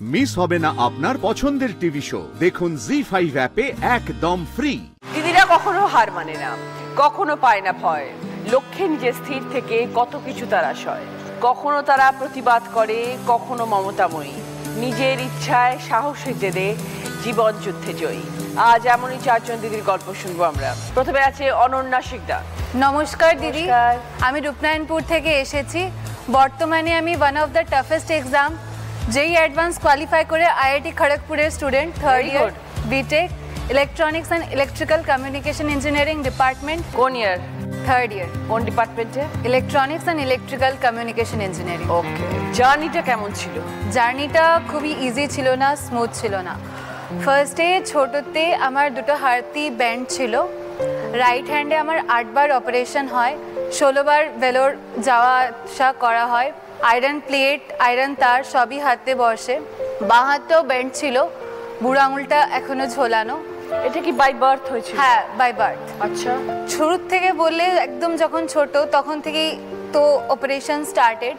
Miss হবে না আপনার পছন্দের টিভি শো, দেখুন জি5 অ্যাপে একদম ফ্রি। দিদিরা কখনো হার মানে না, কখনো পায় না ভয়, লক্ষ্যে নিজে স্থির থেকে কত কিছু তারা সয়। কখনো তারা প্রতিবাদ করে, কখনো মমতাময়ী, নিজের ইচ্ছায় সাহসের জেদে জীবন যুদ্ধে জয়ী। আজ এমনই চারজন দিদির গল্প শুনবো আমরা। প্রথমে আছে অনন্যা শিকদার। নমস্কার দিদি, আমি রূপনারায়ণপুর থেকে এসেছি। বর্তমানে আমি one of the toughest exam যেই অ্যাডভান্স কোয়ালিফাই করে আইআইটি খড়গপুরের student, third year BTech electronics and electrical communication engineering department. কোন ইয়ার? Third year. কোন ডিপার্টমেন্টে? Electronics and electrical communication engineering. Okay, জার্নিটা কেমন ছিল? জার্নিটা খুবই ইজি ছিল না, স্মুথ ছিল না। ফার্স্টে ছোটোতে আমার দুটো হাড়তি ব্যান্ড ছিল। রাইট হ্যান্ডে আমার 8 বার অপারেশন হয়, 16 বার ভেলোর যাওয়া আসা করা হয়। আয়রন প্লেট, আয়রন তার সবই হাতে বসে। বাঁ হাতেও ব্যান্ড ছিল, বুড়ো আঙুলটা এখনো ঝোলানো। এটা কি বাই বার্থ হয়েছিল? হ্যাঁ, বাই বার্থ। আচ্ছা, শুরুর থেকে বললে একদম যখন ছোট তখন থেকেই তো অপারেশন স্টার্টেড।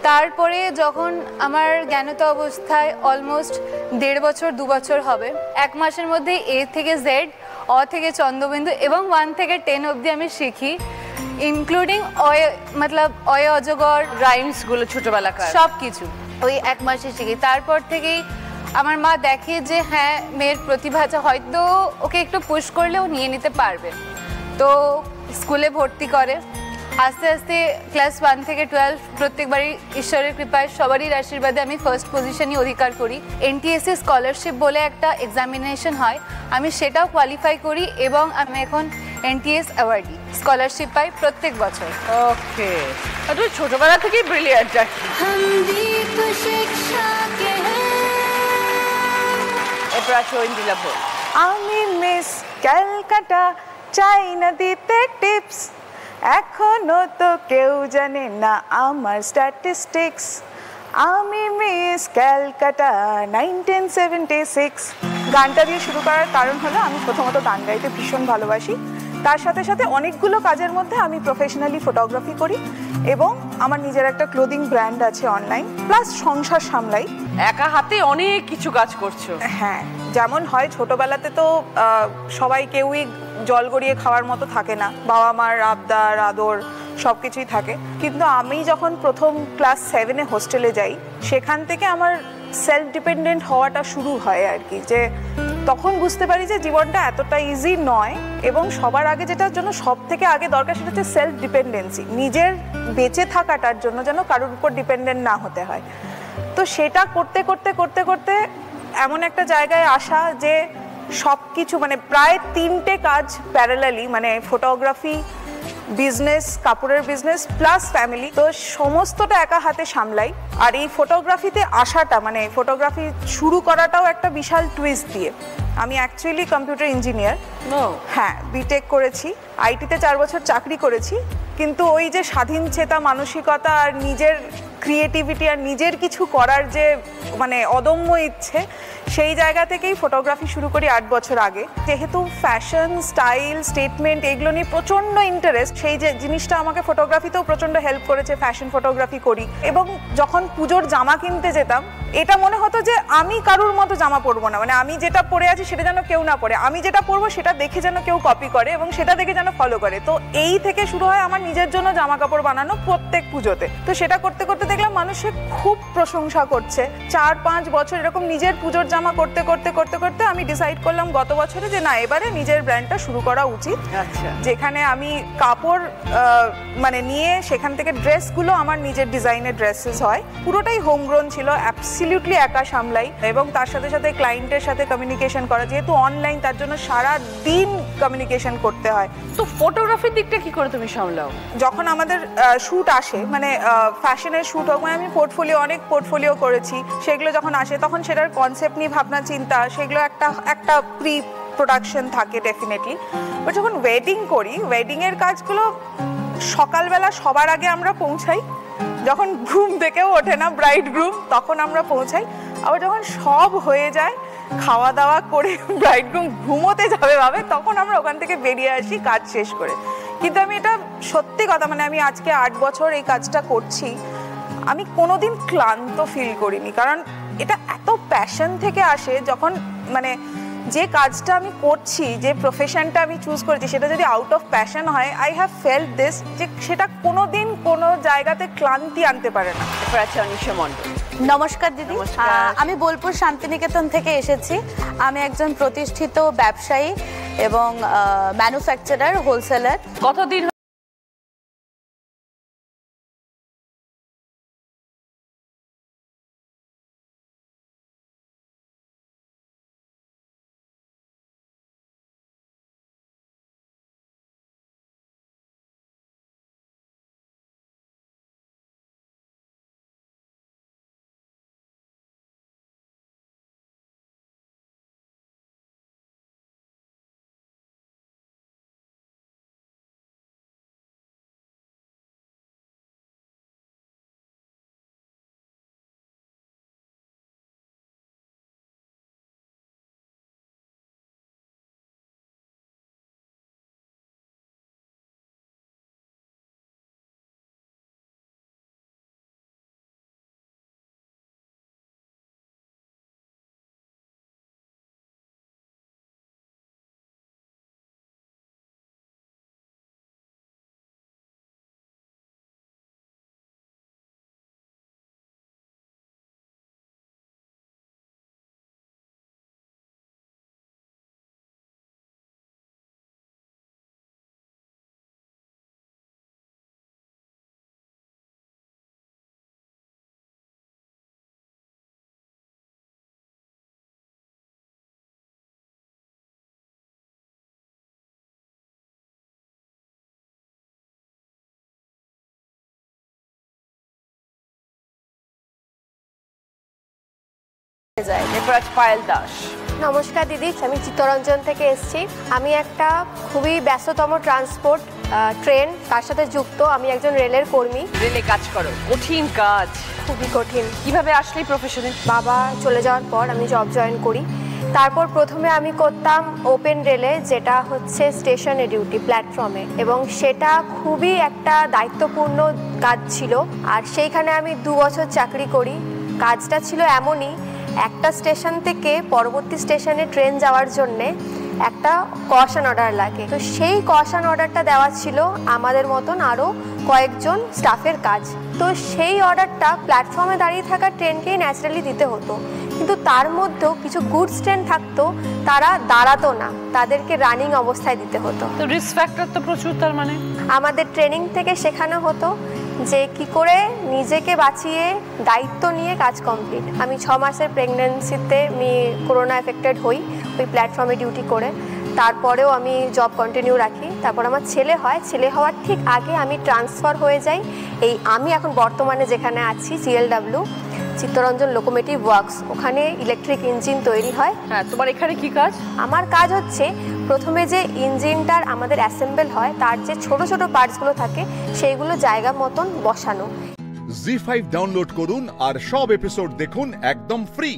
তারপরে যখন আমার জ্ঞানত অবস্থায় অলমোস্ট 1.5 বছর 2 বছর হবে, 1 মাসের মধ্যে এ থেকে জেড, অ থেকে চন্দ্রবিন্দু এবং 1 থেকে 10 অবধি আমি শিখি, ইনক্লুডিং অয় অজগর, রাইমসগুলো ছোটবেলাকার সব কিছু ওই 1 মাসে শিখি। তারপর থেকেই আমার মা দেখে যে হ্যাঁ, মেয়ের প্রতিভা আছে, হয়তো ওকে একটু পুশ করলে ও নিয়ে নিতে পারবে, তো স্কুলে ভর্তি করে। আস্তে আস্তে ক্লাস 1 থেকে 12 প্রত্যেকবারই ঈশ্বরের কৃপায় সবারই আশীর্বাদে আমি ফার্স্ট পজিশনই অধিকার করি। এনটিএসসি স্কলারশিপ বলে একটা এক্সামিনেশন হয়, আমি সেটাও কোয়ালিফাই করি এবং আমি এখন এনটিএস অ্যাওয়ার্ডি স্কলারশিপ পাই প্রত্যেক বছর। ওকে, তুমি ছোটবেলা থেকেই ব্রিলিয়ান্ট। এরপর আছে ঐন্দ্রিলা ভোল। আমি মিস ক্যালকাটা, চাই না দিতে টিপস, এখনো তো কেউ জানে না আমার স্ট্যাটিস্টিক্স। আমি মিস ক্যালকাটা 1976। গানটা দিয়ে শুরু করার কারণ হলো আমি প্রথমত গান গাইতে ভীষণ ভালোবাসি, তার সাথে সাথে অনেকগুলো কাজের মধ্যে আমি প্রফেশনালি ফটোগ্রাফি করি এবং আমার নিজের একটা ক্লোদিং ব্র্যান্ড আছে অনলাইন, প্লাস সংসার সামলাই। একা হাতে অনেক কিছু কাজ করছো। হ্যাঁ, যেমন হয় ছোটবেলাতে তো সবাই কেউই জল গড়িয়ে খাওয়ার মতো থাকে না, বাবা মার আবদার আদর সব কিছুই থাকে। কিন্তু আমি যখন প্রথম ক্লাস 7-এ হোস্টেলে যাই, সেখান থেকে আমার সেলফ ডিপেন্ডেন্ট হওয়াটা শুরু হয় আর কি, যে তখন বুঝতে পারি যে জীবনটা এতটা ইজি নয় এবং সবার আগে যেটার জন্য সব থেকে আগে দরকার সেটা হচ্ছে সেলফ ডিপেন্ডেন্সি, নিজের বেঁচে থাকাটার জন্য যেন কারোর উপর ডিপেন্ডেন্ট না হতে হয়। তো সেটা করতে করতে করতে করতে এমন একটা জায়গায় আসা যে সব কিছু মানে প্রায় 3টে কাজ প্যারালালি, মানে ফটোগ্রাফি, বিজনেস, কাপড়ের বিজনেস প্লাস ফ্যামিলি, তো সমস্তটা একা হাতে সামলাই। আর এই ফটোগ্রাফিতে আসাটা মানে ফটোগ্রাফি শুরু করাটাও একটা বিশাল টুইস্ট দিয়ে। আমি অ্যাকচুয়ালি কম্পিউটার ইঞ্জিনিয়ার। হ্যাঁ, বিটেক করেছি, আইটিতে 4 বছর চাকরি করেছি, কিন্তু ওই যে স্বাধীন চেতা মানসিকতা আর নিজের ক্রিয়েটিভিটি আর নিজের কিছু করার যে মানে অদম্য ইচ্ছে, সেই জায়গা থেকেই ফটোগ্রাফি শুরু করি 8 বছর আগে। যেহেতু ফ্যাশন, স্টাইল, স্টেটমেন্ট এগুলো নিয়ে প্রচণ্ড ইন্টারেস্ট, সেই যে জিনিসটা আমাকে ফটোগ্রাফিতেও প্রচণ্ড হেল্প করেছে। ফ্যাশন ফটোগ্রাফি করি এবং যখন পুজোর জামা কিনতে যেতাম, এটা মনে হতো যে আমি কারুর মতো জামা পরবো না, মানে আমি যেটা পরে আছি সেটা যেন কেউ না পরে, আমি যেটা পরবো সেটা দেখে যেন কেউ কপি করে এবং সেটা দেখে যেন ফলো করে। তো এই থেকে শুরু হয় আমার নিজের জন্য জামা কাপড় বানানো প্রত্যেক পুজোতে। তো সেটা করতে করতে দেখলাম মানুষে খুব প্রশংসা করছে। 4-5 বছর এরকম নিজের পুজোর জামা করতে করতে করতে করতে আমি ডিসাইড করলাম গত বছরে যে না, এবারে নিজের ব্র্যান্ডটা শুরু করা উচিত। আচ্ছা, যেখানে আমি কাপড় মানে নিয়ে সেখান থেকে ড্রেসগুলো আমার নিজের ডিজাইনের ড্রেসেস হয়, পুরোটাই হোমগ্রোন ছিল, অ্যাবসলিউটলি একা সামলাই। এবং তার সাথে সাথে ক্লায়েন্টের সাথে কমিউনিকেশন করা, যেহেতু অনলাইন, তার জন্য সারা দিন কমিউনিকেশন করতে হয়। তো ফটোগ্রাফির দিকটা কি করে তুমি সামলাও? যখন আমাদের শ্যুট আসে, মানে ফ্যাশনের শ্যুট হোক, মানে আমি অনেক পোর্টফোলিও করেছি, সেগুলো যখন আসে তখন সেটার কনসেপ্ট নিয়ে ভাবনা চিন্তা, সেগুলো একটা প্রি প্রোডাকশন থাকে ডেফিনেটলি। বাট যখন ওয়েডিং করি, ওয়েডিংয়ের কাজগুলো সকালবেলা সবার আগে আমরা পৌঁছাই, যখন ঘুম থেকেও ওঠে না ব্রাইড গ্রুম তখন আমরা পৌঁছাই। আবার যখন সব হয়ে যায়, খাওয়া দাওয়া করে ব্রাইড গ্রুম ঘুমোতে যাবে ভাবে, তখন আমরা ওখান থেকে বেরিয়ে আসি কাজ শেষ করে। কিন্তু আমি এটা সত্যি কথা, মানে আমি আজকে 8 বছর এই কাজটা করছি, আমি কোনোদিন ক্লান্ত ফিল করিনি, কারণ এটা এত প্যাশন থেকে আসে যখন মানে যে কাজটা আমি করছি, যে প্রফেশনটা আমি চুজ করেছি, সেটা যদি আউট অফ প্যাশন হয়, আই হ্যাভ ফেল্ট দিস, যে সেটা কোনোদিন কোনো জায়গাতে ক্লান্তি আনতে পারে না। অনিশা মণ্ডল। নমস্কার দিদি, নমস্কার। আমি বোলপুর শান্তিনিকেতন থেকে এসেছি। আমি একজন প্রতিষ্ঠিত ব্যবসায়ী এবং ম্যানুফ্যাকচারার, হোলসেলার। কতদিন এরপর আছে পায়েল দাস। নমস্কার দিদি, আমি চিত্তরঞ্জন থেকে এসেছি। আমি একটা খুবই ব্যস্ততম ট্রান্সপোর্ট ট্রেন তার সাথে যুক্ত। আমি একজন রেলের কর্মী। রেলে কাজ করো, কঠিন কাজ, খুবই কঠিন। কিভাবে আসলে প্রফেশনে? বাবা চলে যাওয়ার পর আমি জব জয়েন করি। তারপর প্রথমে আমি করতাম ওপেন রেলে, যেটা হচ্ছে স্টেশনে ডিউটি, প্ল্যাটফর্মে, এবং সেটা খুবই একটা দায়িত্বপূর্ণ কাজ ছিল। আর সেইখানে আমি 2 বছর চাকরি করি। কাজটা ছিল এমনই, একটা স্টেশন থেকে পরবর্তী স্টেশনে ট্রেন যাওয়ার জন্যে একটা কশন অর্ডার লাগে। তো সেই কশন অর্ডারটা দেওয়া ছিল আমাদের মতন আরও কয়েকজন স্টাফের কাজ। তো সেই অর্ডারটা প্ল্যাটফর্মে দাঁড়িয়ে থাকা ট্রেনকেই ন্যাচারালি দিতে হতো, কিন্তু তার মধ্যেও কিছু গুডস ট্রেন থাকতো, তারা দাঁড়াতো না, তাদেরকে রানিং অবস্থায় দিতে হতো। তো রিস্ক ফ্যাক্টর তো প্রচুর। তার মানে আমাদের ট্রেনিং থেকে শেখানো হতো যে কি করে নিজেকে বাঁচিয়ে দায়িত্ব নিয়ে কাজ কমপ্লিট। আমি 6 মাসের প্রেগন্যান্সিতে আমি করোনা এফেক্টেড হই ওই প্ল্যাটফর্মে ডিউটি করে। তারপরেও আমি জব কন্টিনিউ রাখি। তারপর আমার ছেলে হয়। ছেলে হওয়ার ঠিক আগে আমি ট্রান্সফার হয়ে যাই আমি এখন বর্তমানে যেখানে আছি, CLW, চিত্তরঞ্জন লোকোমোটিভ ওয়ার্কস। ওখানে ইলেকট্রিক ইঞ্জিন তৈরি হয়। হ্যাঁ, তোমার এখানে কি কাজ? আমার কাজ হচ্ছে প্রথমে যে ইঞ্জিনটার আমাদের অ্যাসেম্বল হয়, তার যে ছোট ছোট পার্টসগুলো থাকে সেইগুলো জায়গা মতন বসানো। জি5 ডাউনলোড করুন আর সব এপিসোড দেখুন একদম ফ্রি।